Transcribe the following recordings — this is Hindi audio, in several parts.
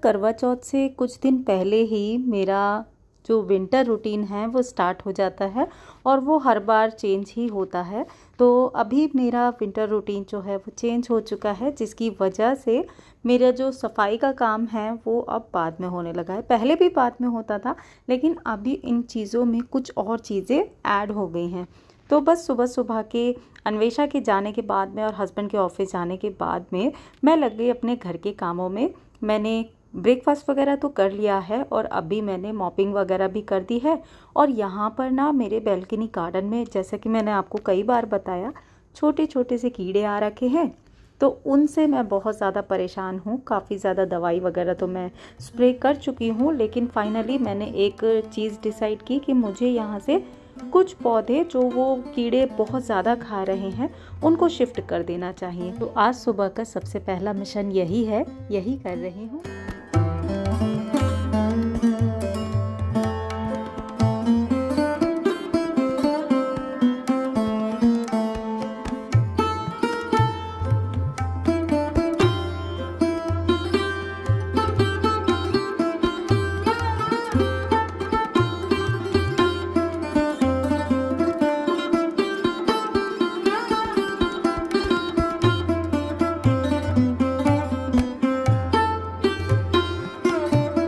करवा चौथ से कुछ दिन पहले ही मेरा जो विंटर रूटीन है वो स्टार्ट हो जाता है और वो हर बार चेंज ही होता है। तो अभी मेरा विंटर रूटीन जो है वो चेंज हो चुका है, जिसकी वजह से मेरा जो सफाई का काम है वो अब बाद में होने लगा है। पहले भी बाद में होता था, लेकिन अभी इन चीज़ों में कुछ और चीज़ें ऐड हो गई हैं। तो बस सुबह सुबह के अन्वेषा के जाने के बाद में और हस्बैंड के ऑफिस जाने के बाद में मैं लग गई अपने घर के कामों में। मैंने ब्रेकफास्ट वगैरह तो कर लिया है और अभी मैंने मॉपिंग वगैरह भी कर दी है। और यहाँ पर ना मेरे बैल्कनी गार्डन में, जैसा कि मैंने आपको कई बार बताया, छोटे छोटे से कीड़े आ रखे हैं। तो उनसे मैं बहुत ज़्यादा परेशान हूँ। काफ़ी ज़्यादा दवाई वगैरह तो मैं स्प्रे कर चुकी हूँ, लेकिन फाइनली मैंने एक चीज़ डिसाइड की कि मुझे यहाँ से कुछ पौधे जो वो कीड़े बहुत ज़्यादा खा रहे हैं उनको शिफ्ट कर देना चाहिए। तो आज सुबह का सबसे पहला मिशन यही है, यही कर रही हूँ।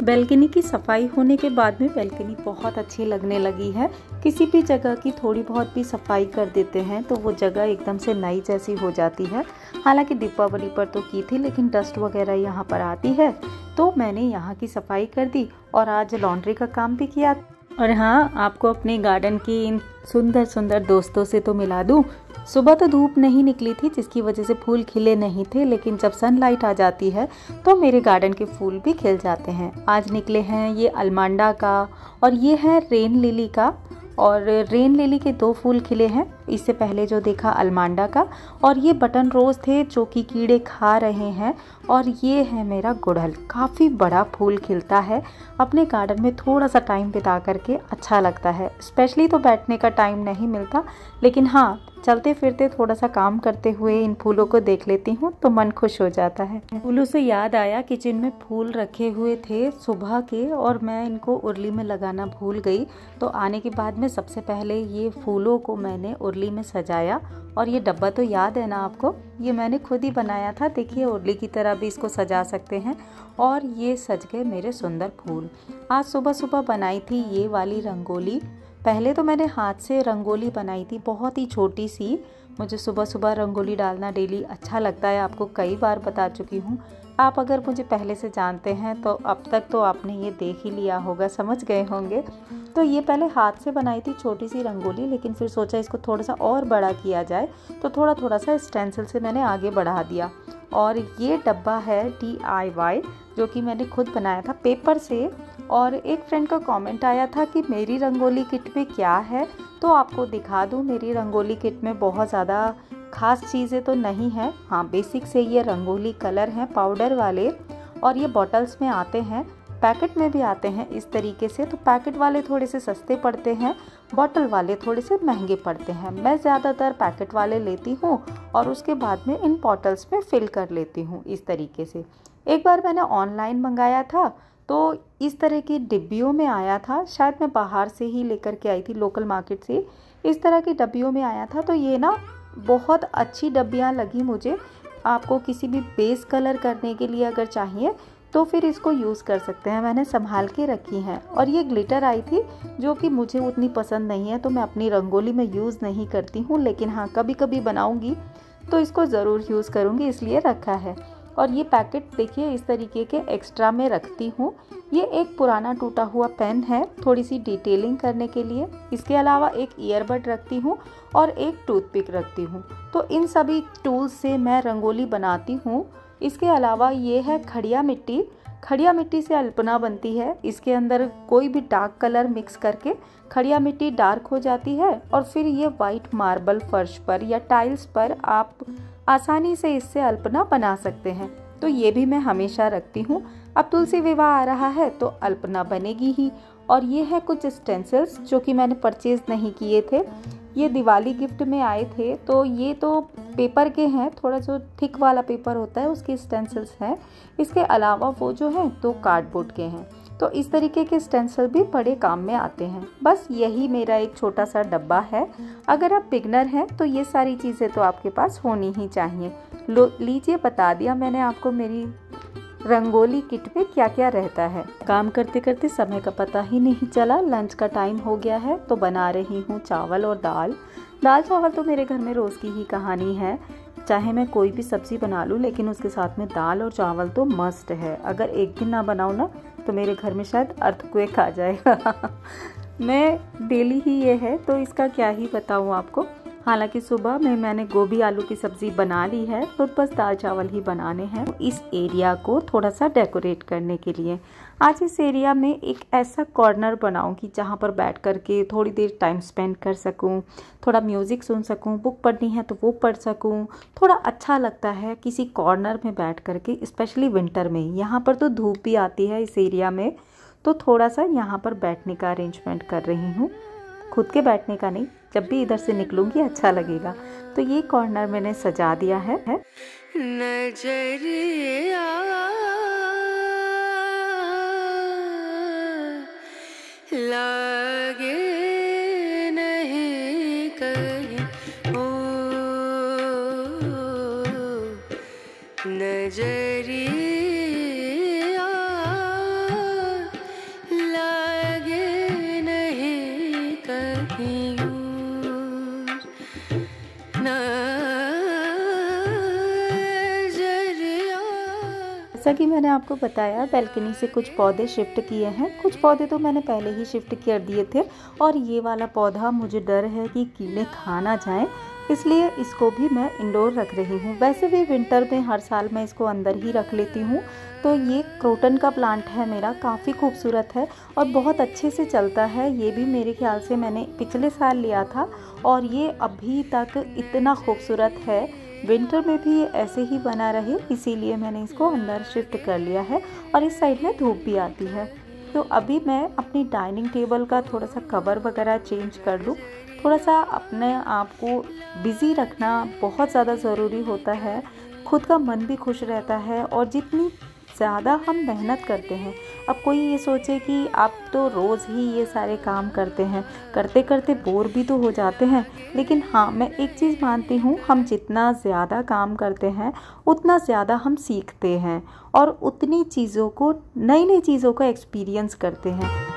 बैल्कनी की सफाई होने के बाद में बैल्कनी बहुत अच्छी लगने लगी है। किसी भी जगह की थोड़ी बहुत भी सफाई कर देते हैं तो वो जगह एकदम से नई जैसी हो जाती है। हालांकि दीपावली पर तो की थी, लेकिन डस्ट वगैरह यहाँ पर आती है, तो मैंने यहाँ की सफाई कर दी और आज लॉन्ड्री का काम भी किया। और हाँ, आपको अपने गार्डन की इन सुंदर सुंदर दोस्तों से तो मिला दूँ। सुबह तो धूप नहीं निकली थी, जिसकी वजह से फूल खिले नहीं थे, लेकिन जब सनलाइट आ जाती है तो मेरे गार्डन के फूल भी खिल जाते हैं। आज निकले हैं ये अलमांडा का और ये है रेन लिली का। और रेन लिली के 2 फूल खिले हैं, इससे पहले जो देखा अलमांडा का। और ये बटन रोज थे जो कि कीड़े खा रहे हैं। और ये है मेरा गुड़हल, काफ़ी बड़ा फूल खिलता है। अपने गार्डन में थोड़ा सा टाइम बिता करके अच्छा लगता है। स्पेशली तो बैठने का टाइम नहीं मिलता, लेकिन हाँ, चलते फिरते थोड़ा सा काम करते हुए इन फूलों को देख लेती हूँ तो मन खुश हो जाता है। फूलों से याद आया, किचन में फूल रखे हुए थे सुबह के और मैं इनको उर्ली में लगाना भूल गई। तो आने के बाद में सबसे पहले ये फूलों को मैंने उर्ली में सजाया। और ये डब्बा तो याद है ना आपको, ये मैंने खुद ही बनाया था। देखिए, उर्ली की तरह भी इसको सजा सकते हैं। और ये सज गए मेरे सुंदर फूल। आज सुबह सुबह बनाई थी ये वाली रंगोली। पहले तो मैंने हाथ से रंगोली बनाई थी, बहुत ही छोटी सी। मुझे सुबह सुबह रंगोली डालना डेली अच्छा लगता है, आपको कई बार बता चुकी हूँ। आप अगर मुझे पहले से जानते हैं तो अब तक तो आपने ये देख ही लिया होगा, समझ गए होंगे। तो ये पहले हाथ से बनाई थी छोटी सी रंगोली, लेकिन फिर सोचा इसको थोड़ा सा और बड़ा किया जाए, तो थोड़ा सा स्टेंसिल से मैंने आगे बढ़ा दिया। और ये डब्बा है DIY, जो कि मैंने खुद बनाया था पेपर से। और एक फ्रेंड का कमेंट आया था कि मेरी रंगोली किट में क्या है, तो आपको दिखा दूँ। मेरी रंगोली किट में बहुत ज़्यादा खास चीज़ें तो नहीं है। हाँ, बेसिक से ये रंगोली कलर हैं पाउडर वाले, और ये बॉटल्स में आते हैं, पैकेट में भी आते हैं इस तरीके से। तो पैकेट वाले थोड़े से सस्ते पड़ते हैं, बॉटल वाले थोड़े से महंगे पड़ते हैं। मैं ज़्यादातर पैकेट वाले लेती हूँ और उसके बाद में इन बॉटल्स में फिल कर लेती हूँ इस तरीके से। एक बार मैंने ऑनलाइन मंगाया था तो इस तरह की डिब्बियों में आया था, शायद मैं बाहर से ही लेकर के आई थी, लोकल मार्केट से। इस तरह की डब्बियों में आया था। तो ये ना बहुत अच्छी डब्बियाँ लगी मुझे। आपको किसी भी बेस कलर करने के लिए अगर चाहिए तो फिर इसको यूज़ कर सकते हैं। मैंने संभाल के रखी हैं। और ये ग्लिटर आई थी जो कि मुझे उतनी पसंद नहीं है, तो मैं अपनी रंगोली में यूज़ नहीं करती हूँ, लेकिन हाँ, कभी कभी बनाऊँगी तो इसको ज़रूर यूज़ करूँगी, इसलिए रखा है। और ये पैकेट देखिए इस तरीके के एक्स्ट्रा में रखती हूँ। ये एक पुराना टूटा हुआ पेन है, थोड़ी सी डिटेलिंग करने के लिए। इसके अलावा एक ईयरबड रखती हूँ और एक टूथपिक रखती हूँ। तो इन सभी टूल्स से मैं रंगोली बनाती हूँ। इसके अलावा ये है खड़िया मिट्टी। खड़िया मिट्टी से अल्पना बनती है। इसके अंदर कोई भी डार्क कलर मिक्स करके खड़िया मिट्टी डार्क हो जाती है और फिर ये वाइट मार्बल फर्श पर या टाइल्स पर आप आसानी से इससे अल्पना बना सकते हैं। तो ये भी मैं हमेशा रखती हूँ। अब तुलसी विवाह आ रहा है तो अल्पना बनेगी ही। और ये है कुछ स्टेंसिल्स जो कि मैंने परचेज नहीं किए थे, ये दिवाली गिफ्ट में आए थे। तो ये तो पेपर के हैं, थोड़ा जो थिक वाला पेपर होता है उसके स्टेंसिल्स हैं। इसके अलावा वो जो है तो कार्डबोर्ड के हैं। तो इस तरीके के स्टेंसिल भी बड़े काम में आते हैं। बस यही मेरा एक छोटा सा डब्बा है। अगर आप बिगनर हैं तो ये सारी चीज़ें तो आपके पास होनी ही चाहिए। लीजिए, बता दिया मैंने आपको मेरी रंगोली किट में क्या क्या रहता है। काम करते करते समय का पता ही नहीं चला, लंच का टाइम हो गया है। तो बना रही हूँ चावल और दाल चावल तो मेरे घर में रोज़ की ही कहानी है। चाहे मैं कोई भी सब्ज़ी बना लूँ, लेकिन उसके साथ में दाल और चावल तो मस्ट है। अगर एक दिन ना बनाऊँ ना तो मेरे घर में शायद अर्थक्वेक आ जाएगा। मैं डेली ही ये है, तो इसका क्या ही बताऊँ आपको। हालांकि सुबह में मैंने गोभी आलू की सब्ज़ी बना ली है, तो बस दाल चावल ही बनाने हैं इस एरिया को थोड़ा सा डेकोरेट करने के लिए। आज इस एरिया में एक ऐसा कॉर्नर बनाऊंगी जहां पर बैठ कर के थोड़ी देर टाइम स्पेंड कर सकूं, थोड़ा म्यूज़िक सुन सकूं, बुक पढ़नी है तो वो पढ़ सकूं। थोड़ा अच्छा लगता है किसी कॉर्नर में बैठ कर के, स्पेशली विंटर में। यहाँ पर तो धूप भी आती है इस एरिया में, तो थोड़ा सा यहाँ पर बैठने का अरेंजमेंट कर रही हूँ। खुद के बैठने का नहीं, जब भी इधर से निकलूंगी अच्छा लगेगा। तो ये कॉर्नर मैंने सजा दिया है। नजरिया लागे नहीं कहीं, ओ नजरिया जैसा कि मैंने आपको बताया, बैल्कनी से कुछ पौधे शिफ्ट किए हैं। कुछ पौधे तो मैंने पहले ही शिफ्ट कर दिए थे, और ये वाला पौधा मुझे डर है कि कीड़े खा ना जाएं, इसलिए इसको भी मैं इंडोर रख रही हूँ। वैसे भी विंटर में हर साल मैं इसको अंदर ही रख लेती हूँ। तो ये क्रोटन का प्लांट है मेरा, काफ़ी खूबसूरत है और बहुत अच्छे से चलता है। ये भी मेरे ख्याल से मैंने पिछले साल लिया था, और ये अभी तक इतना खूबसूरत है। विंटर में भी ये ऐसे ही बना रहे, इसीलिए मैंने इसको अंदर शिफ्ट कर लिया है। और इस साइड में धूप भी आती है। तो अभी मैं अपनी डाइनिंग टेबल का थोड़ा सा कवर वगैरह चेंज कर लूँ। थोड़ा सा अपने आप को बिज़ी रखना बहुत ज़्यादा ज़रूरी होता है। खुद का मन भी खुश रहता है, और जितनी ज़्यादा हम मेहनत करते हैं, अब कोई ये सोचे कि आप तो रोज़ ही ये सारे काम करते हैं, करते करते बोर भी तो हो जाते हैं। लेकिन हाँ, मैं एक चीज़ मानती हूँ, हम जितना ज़्यादा काम करते हैं उतना ज़्यादा हम सीखते हैं, और उतनी चीज़ों को, नई नई चीज़ों का एक्सपीरियंस करते हैं।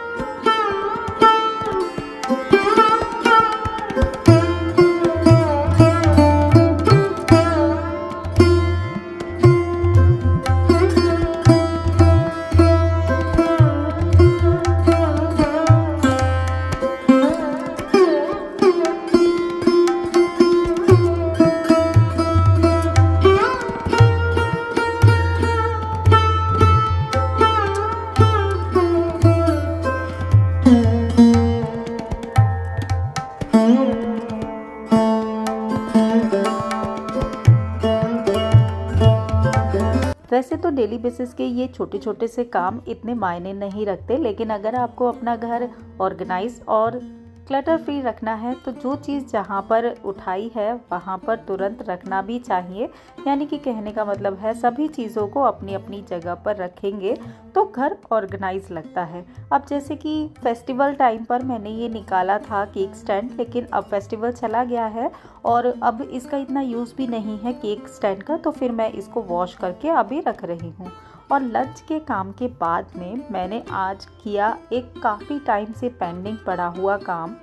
वैसे तो डेली बेसिस के ये छोटे छोटे से काम इतने मायने नहीं रखते, लेकिन अगर आपको अपना घर ऑर्गेनाइज और क्लटर फ्री रखना है तो जो चीज़ जहाँ पर उठाई है वहाँ पर तुरंत रखना भी चाहिए। यानी कि कहने का मतलब है, सभी चीज़ों को अपनी अपनी जगह पर रखेंगे तो घर ऑर्गेनाइज लगता है। अब जैसे कि फेस्टिवल टाइम पर मैंने ये निकाला था केक स्टैंड, लेकिन अब फेस्टिवल चला गया है और अब इसका इतना यूज़ भी नहीं है केक स्टैंड का, तो फिर मैं इसको वॉश करके अभी रख रही हूँ। और लंच के काम के बाद में मैंने आज किया एक काफ़ी टाइम से पेंडिंग पड़ा हुआ काम।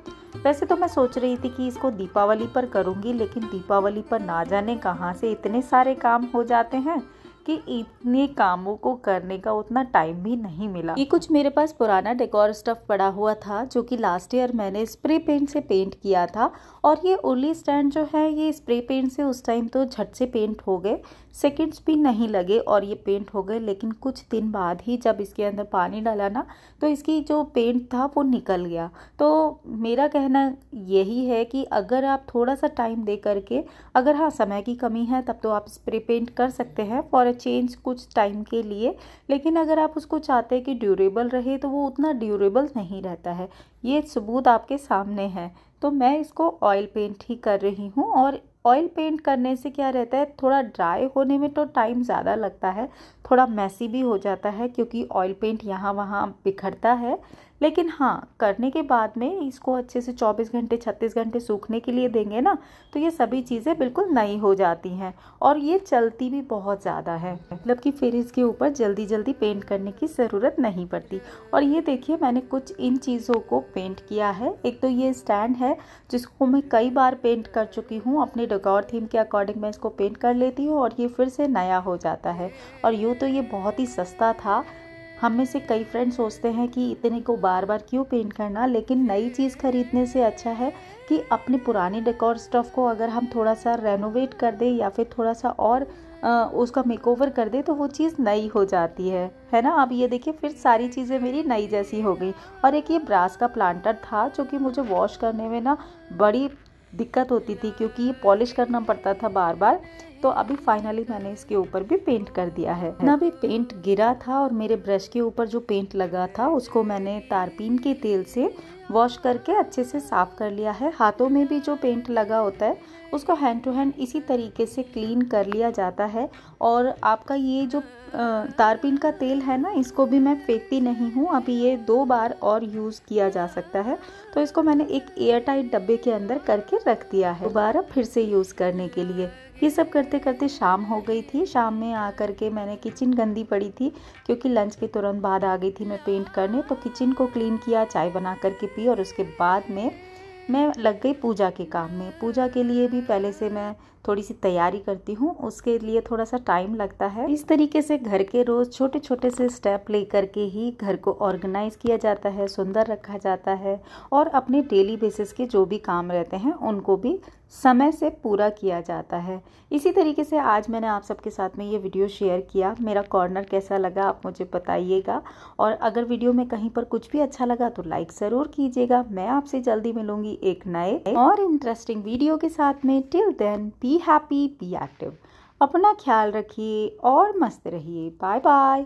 वैसे तो मैं सोच रही थी कि इसको दीपावली पर करूँगी, लेकिन दीपावली पर ना जाने कहाँ से इतने सारे काम हो जाते हैं कि इतने कामों को करने का उतना टाइम भी नहीं मिला। ये कुछ मेरे पास पुराना डेकोर स्टफ पड़ा हुआ था, जो कि लास्ट ईयर मैंने स्प्रे पेंट से पेंट किया था। और ये उर्ली स्टैंड जो है, ये स्प्रे पेंट से उस टाइम तो झट से पेंट हो गए, सेकंड्स भी नहीं लगे और ये पेंट हो गए। लेकिन कुछ दिन बाद ही जब इसके अंदर पानी डाला ना, तो इसकी जो पेंट था वो निकल गया। तो मेरा कहना यही है कि अगर आप थोड़ा सा टाइम दे करके, अगर हाँ समय की कमी है तब तो आप स्प्रे पेंट कर सकते हैं फॉर अ चेंज कुछ टाइम के लिए। लेकिन अगर आप उसको चाहते हैं कि ड्यूरेबल रहे तो वो उतना ड्यूरेबल नहीं रहता है। ये सबूत आपके सामने है। तो मैं इसको ऑयल पेंट ही कर रही हूँ। और ऑयल पेंट करने से क्या रहता है, थोड़ा ड्राई होने में तो टाइम ज़्यादा लगता है, थोड़ा मैसी भी हो जाता है क्योंकि ऑयल पेंट यहाँ वहाँ बिखरता है। लेकिन हाँ, करने के बाद में इसको अच्छे से 24 घंटे 36 घंटे सूखने के लिए देंगे ना, तो ये सभी चीज़ें बिल्कुल नई हो जाती हैं और ये चलती भी बहुत ज़्यादा है, मतलब कि फिर इसके ऊपर जल्दी जल्दी पेंट करने की ज़रूरत नहीं पड़ती। और ये देखिए, मैंने कुछ इन चीज़ों को पेंट किया है। एक तो ये स्टैंड है जिसको मैं कई बार पेंट कर चुकी हूँ, अपने डेकोर थीम के अकॉर्डिंग मैं इसको पेंट कर लेती हूँ और ये फिर से नया हो जाता है। और यूँ तो ये बहुत ही सस्ता था। हम में से कई फ्रेंड्स सोचते हैं कि इतने को बार बार क्यों पेंट करना, लेकिन नई चीज़ खरीदने से अच्छा है कि अपने पुराने डेकोर स्टफ़ को अगर हम थोड़ा सा रेनोवेट कर दें या फिर थोड़ा सा और उसका मेकओवर कर दे तो वो चीज़ नई हो जाती है ना। अब ये देखिए, फिर सारी चीज़ें मेरी नई जैसी हो गई। और एक ये ब्रास का प्लांटर था जो कि मुझे वॉश करने में ना बड़ी दिक्कत होती थी क्योंकि ये पॉलिश करना पड़ता था बार बार। तो अभी फाइनली मैंने इसके ऊपर भी पेंट कर दिया है ना। भी पेंट गिरा था और मेरे ब्रश के ऊपर जो पेंट लगा था उसको मैंने तारपीन के तेल से वॉश करके अच्छे से साफ़ कर लिया है। हाथों में भी जो पेंट लगा होता है उसको हैंड टू हैंड इसी तरीके से क्लीन कर लिया जाता है। और आपका ये जो तारपीन का तेल है ना, इसको भी मैं फेंकती नहीं हूँ, अभी ये 2 बार और यूज़ किया जा सकता है। तो इसको मैंने एक एयर टाइट डब्बे के अंदर करके रख दिया है दोबारा फिर से यूज़ करने के लिए। ये सब करते करते शाम हो गई थी। शाम में आकर के मैंने किचन गंदी पड़ी थी क्योंकि लंच के तुरंत बाद आ गई थी मैं पेंट करने, तो किचन को क्लीन किया, चाय बना करके पी और उसके बाद में मैं लग गई पूजा के काम में। पूजा के लिए भी पहले से मैं थोड़ी सी तैयारी करती हूँ, उसके लिए थोड़ा सा टाइम लगता है। इस तरीके से घर के रोज़ छोटे छोटे से स्टेप ले करके ही घर को ऑर्गेनाइज किया जाता है, सुंदर रखा जाता है और अपने डेली बेसिस के जो भी काम रहते हैं उनको भी समय से पूरा किया जाता है। इसी तरीके से आज मैंने आप सबके साथ में ये वीडियो शेयर किया। मेरा कॉर्नर कैसा लगा आप मुझे बताइएगा, और अगर वीडियो में कहीं पर कुछ भी अच्छा लगा तो लाइक ज़रूर कीजिएगा। मैं आपसे जल्दी मिलूंगी एक नए और इंटरेस्टिंग वीडियो के साथ में। Till then be happy, be active, अपना ख्याल रखिए और मस्त रहिए। Bye bye.